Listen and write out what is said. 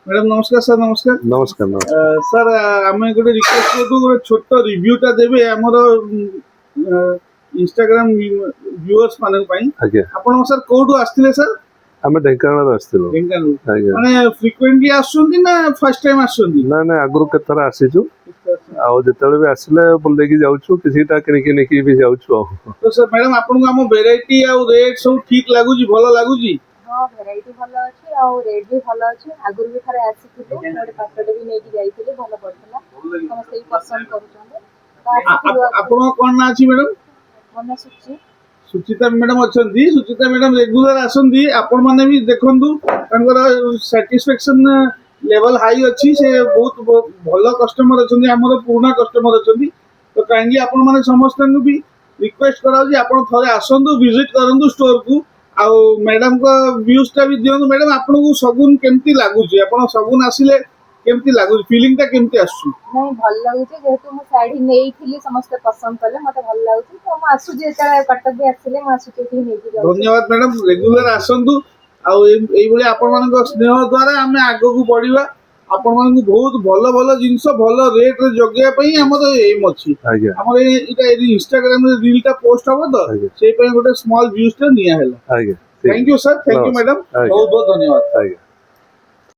Madam नमस्कार sir नमस्कार नमस्कार सर आम गोटे रिक्वेस्ट करूँ गोटे छोट रिव्यूटा देवे आमर इंस्टाग्राम व्यूअर्स मान आज्ञा आपण सर कौटू आसते सर आम ढेंकानाल आसलु आज्ञा माने फ्रिक्वेंटली आसुंदी ना फर्स्ट टाइम आसुंदी ना ना आगु केतर आसीचु आउ जेतले भी आसिले बुलेकी जाउछु किछिटा किनिकी नेकी भी जाउछु तो सर मैडम आपन को हम वेराइटी आ रेट सब ठीक लागुजी भलो लागुजी हाँ भेराइटी भल अच्छे आउ रेट भी भल अच्छे आगुरी भी थरे आसीथिले गोटे पात्रटे भी नेकी जाइथिले भल पड़थला समस्त ही पसंद करूछन आपन कोन ना अछि मैडम मने सुची सुचिता मैडम अछंती सुचिता मैडम रेगुलर आसंती आपण माने भी देखंतु तांकर सैटिस्फैक्शन लेवल हाई अच्छी से बहुत भल कस्टमर अछंती हमर पुराना कस्टमर अछंती तो काइंडली आपण माने समस्त भी रिक्वेस्ट कराउ जे आपण थरे आसंतु विजिट करंतु स्टोर को आउ मैडम को व्यूज टा भी दियंतु मैडम आपण को सगुन केमती लागुची आपण सगुन आसिले केमती लागुची फीलिंग टा केमती आसु नहीं भल लागुचे जेहेतु मो साड़ी नेइथिली समस्त पसंद कले मते भल लागुचे तो म आसु जे कटक भी आसिले म आसु जे नेकी जाउ धन्यवाद मैडम रेगुलर आसंतु आउ एई भले आपण मानक स्नेह द्वारा आमे आगो को बढ़िबा आपण मानक बहुत भल भल जिंस भल रेट रे जगिया पई हमर एम अछि आज्ञा हमर इटा इंस्टाग्राम रे रील टा पोस्ट हबो तो आज्ञा सेई पई गोटे स्मॉल व्यूज टा निया हैला आज्ञा thank you sir thank you madam आज्ञा। बहुत बहुत धन्यवाद आज्ञा।